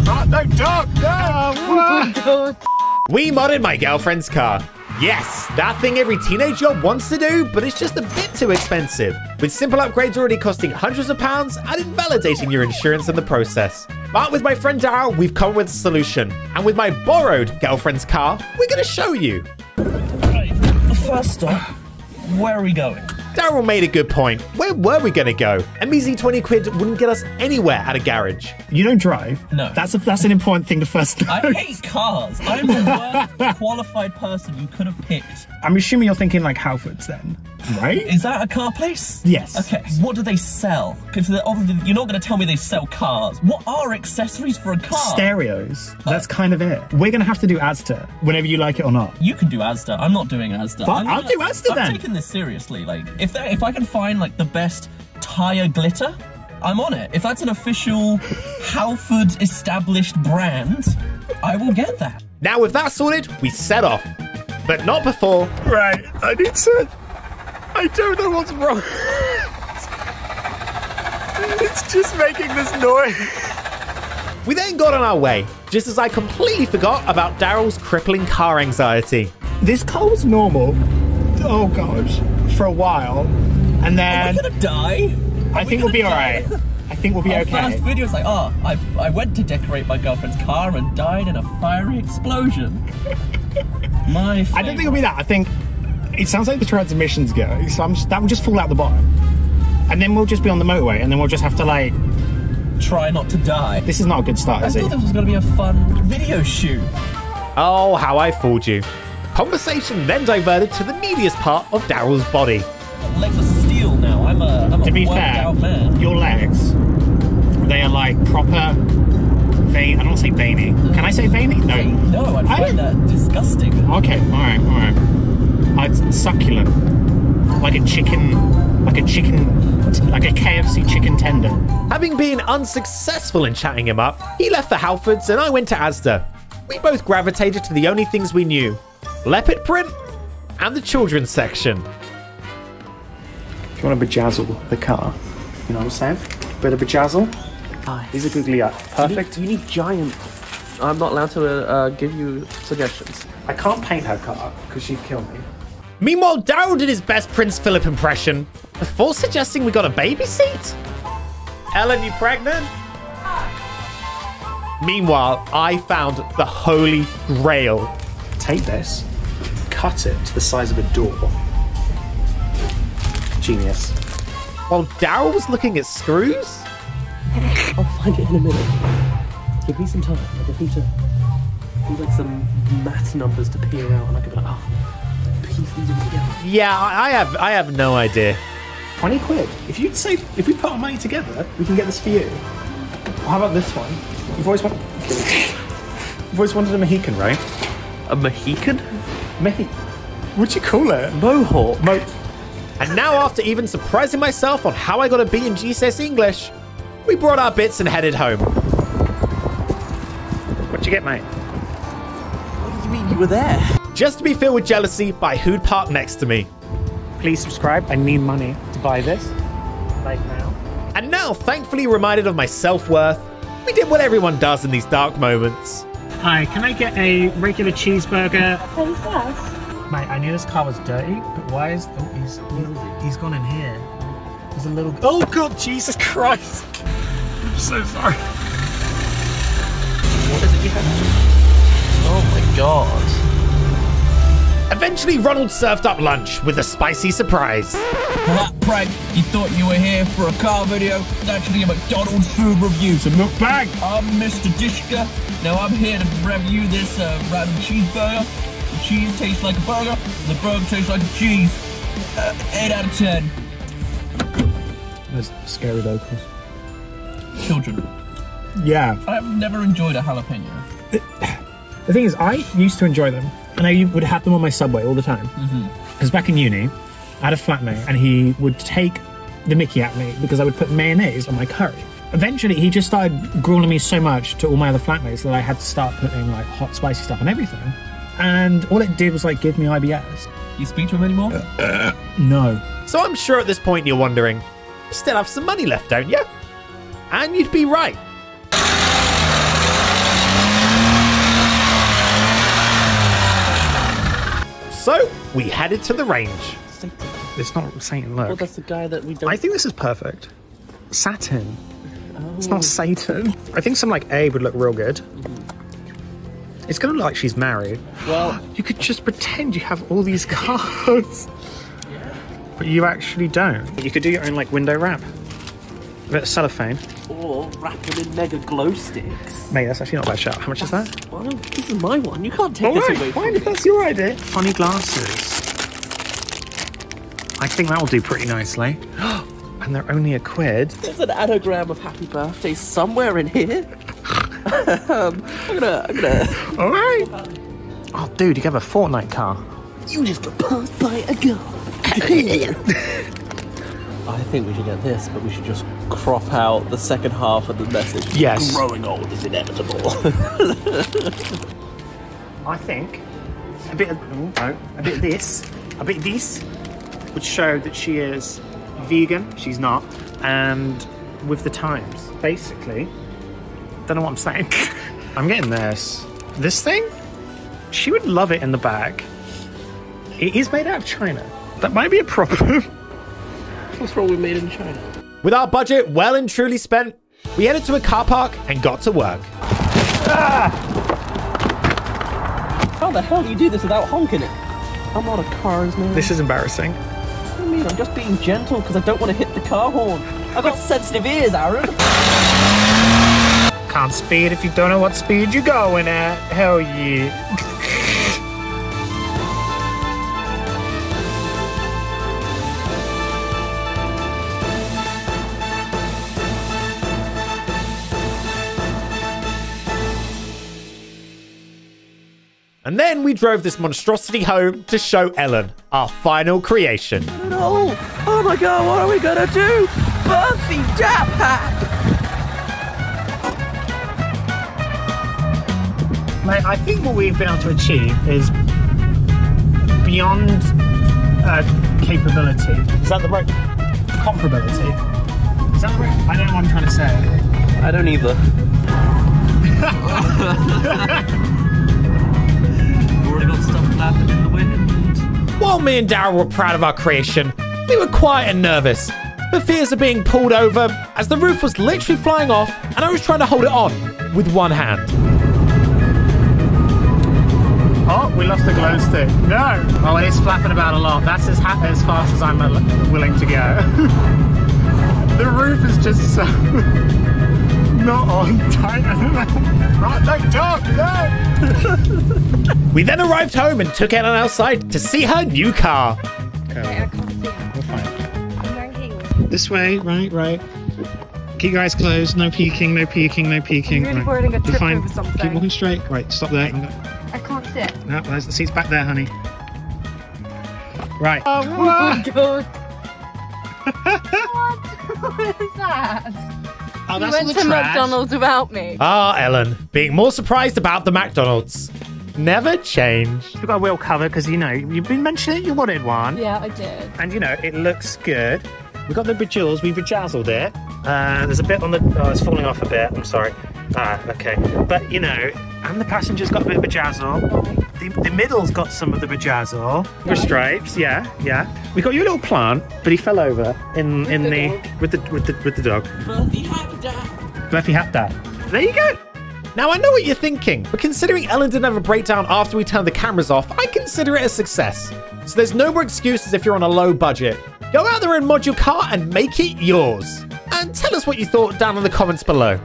Oh, no, dog! No! Oh, We modded my girlfriend's car. Yes, that thing every teenager wants to do, but it's just a bit too expensive. With simple upgrades already costing hundreds of pounds and invalidating your insurance in the process. But with my friend Daryl, we've come with a solution. And with my borrowed girlfriend's car, we're going to show you. Right, first stop, where are we going? Daryl made a good point. Where were we going to go? A measly 20 quid wouldn't get us anywhere at a garage. You don't drive? No. That's an important thing to first note. I hate cars. I'm the worst qualified person you could have picked. I'm assuming you're thinking like Halfords then, right? Is that a car place? Yes. Okay, what do they sell? Because obviously you're not going to tell me they sell cars. What are accessories for a car? Stereos. That's kind of it. We're going to have to do Asda, whenever you like it or not. You can do Asda. I'm not doing Asda. I'll do Asda then. I'm taking this seriously. Like, if I can find like the best tire glitter, I'm on it. If that's an official Halfords established brand, I will get that. Now with that sorted, we set off. But not before. Right, I don't know what's wrong. It's just making this noise. We then got on our way, just as I completely forgot about Daryl's crippling car anxiety. This car was normal, oh gosh, for a while. And then... Are we gonna die? I think we'll be alright. I think we'll be okay. Our first video is like, oh, I went to decorate my girlfriend's car and died in a fiery explosion. I don't think it'll be that. I think it sounds like the transmission's going, so that will just fall out the bottom. And then we'll just be on the motorway, and then we'll just have to, like... try not to die. This is not a good start, is it? I thought this was going to be a fun video shoot. Oh, how I fooled you. Conversation then diverted to the neediest part of Daryl's body. Legs are steel now. I'm a to be fair, out man. Your legs, they are like proper vein. I don't want to say veiny. Can I say veiny? No. No, I'd find that disgusting. Okay, all right. It's succulent, like a KFC chicken tender. Having been unsuccessful in chatting him up, he left the Halfords and I went to Asda. We both gravitated to the only things we knew: leopard print and the children's section. If you want to bejazzle the car, you know what I'm saying? Bit of bejazzle. These are googly eyes. Perfect. You need giant. I'm not allowed to give you suggestions. I can't paint her car because she'd kill me. Meanwhile, Daryl did his best Prince Philip impression before suggesting we got a baby seat. Ellen, you pregnant? Meanwhile, I found the holy grail. Take this, cut it to the size of a door. Genius. While Daryl was looking at screws. I'll find it in a minute. Give me some time. I just need like some math numbers to peer out, and I can be like, oh, piece these all together. Yeah, I have no idea. 20 quid. If we put our money together, we can get this for you. How about this one? You've always wanted a Mohican, right? A Mohican? What'd you call it? Mohawk. And now, after even surprising myself on how I got a B in GCSE English, we brought our bits and headed home. What'd you get, mate? What do you mean you were there? Just to be filled with jealousy by who'd parked next to me. Please subscribe. I need money to buy this. Like now. And now, thankfully reminded of my self-worth, we did what everyone does in these dark moments. Hi, can I get a regular cheeseburger? Yes. Mate, I knew this car was dirty, but why is... Oh, he's gone in here. There's a little... Oh, God, Jesus Christ. I'm so sorry. What is it you have? Oh, my God. Eventually, Ronald served up lunch with a spicy surprise. Hot prank. You thought you were here for a car video? It's actually a McDonald's food review. It's a mukbang. I'm Mr. Dishka. Now I'm here to review this random cheeseburger. The cheese tastes like a burger. The burger tastes like a cheese. 8 out of 10. There's scary locals. Children. Yeah. I've never enjoyed a jalapeno. The thing is, I used to enjoy them, and I would have them on my Subway all the time. Because back in uni, I had a flatmate, and he would take the mickey at me because I would put mayonnaise on my curry. Eventually, he just started grueling me so much to all my other flatmates that I had to start putting like hot, spicy stuff on everything. And all it did was like give me IBS. You speak to him anymore? No. So I'm sure at this point you're wondering, you still have some money left, don't you? And you'd be right. So we headed to the range. Satan. It's not Satan, look. Well, that's the guy that we don't... I think this is perfect. Saturn. It's not Satan. I think some like Abe would look real good. It's gonna look like she's married. Well... You could just pretend you have all these cards. But you actually don't. You could do your own like window wrap. A bit of cellophane. Or wrap them in mega glow sticks. Mate, that's actually not a bad shout. How much is that? Well, this is my one. You can't take this away from Fine, me. if that's your idea. Funny glasses. I think that will do pretty nicely. And they're only £1. There's an anagram of happy birthday somewhere in here. I'm gonna... All right. Oh, dude, you can have a Fortnite car. You just got passed by a girl. I think we should get this, but we should just crop out the second half of the message. Yes. Growing old is inevitable. I think a bit of this, a bit of this would show that she is vegan. She's not, and with the times, basically. Don't know what I'm saying. I'm getting this. This thing, she would love it in the bag. It is made out of China. That might be a problem. What's wrong with made in China? With our budget well and truly spent, we headed to a car park and got to work. How the hell do you do this without honking it? I'm not a cars man. This is embarrassing. What do you mean? I'm just being gentle because I don't want to hit the car horn. I've got sensitive ears, Aaron. Can't speed if you don't know what speed you're going at. Hell yeah. And then we drove this monstrosity home to show Ellen, our final creation. No! Oh my god, what are we gonna do? Buffy Jetpack! Mate, I think what we've been able to achieve is beyond capability. Is that the right? Comparability. Is that the right? I don't know what I'm trying to say. I don't either. Already got stuff flapping in the wind. While me and Daryl were proud of our creation, we were quiet and nervous. The fears of being pulled over as the roof was literally flying off and I was trying to hold it on with one hand. Oh, we lost the glow stick. No! Oh, it is flapping about a lot. That's as fast as I'm willing to go. The roof is just so not on tight. Right, no, talk, no! We then arrived home and took Ellen outside to see her new car. Okay, I can't see. we're fine. I'm ranking. This way, right. Keep your eyes closed. No peeking, no peeking, no peeking. I'm really worried I'm gonna You're trip fine. over something. Keep walking straight. Right, stop there. I can't sit. No, there's the seat's back there, honey. Right. Oh my god. What? What is that? Oh, You that's all went the to trash. McDonald's without me. Ah, Ellen, being more surprised about the McDonald's. Never changed. We've got a wheel cover because, you know, you've been mentioning you wanted one. Yeah, I did. And, you know, it looks good. We've got the bejewels. We've bejazzled it. There's a bit on the... Oh, it's falling off a bit. I'm sorry. Okay. But, you know, and the passenger's got a bit of bejazzle. The middle's got some of the bejazzle. The stripes, yeah. We got your little plant, but he fell over with the dog. Buffy Hapda. There you go. Now, I know what you're thinking, but considering Ellen didn't have a breakdown after we turned the cameras off, I consider it a success. So there's no more excuses if you're on a low budget. Go out there and mod your car and make it yours. And tell us what you thought down in the comments below.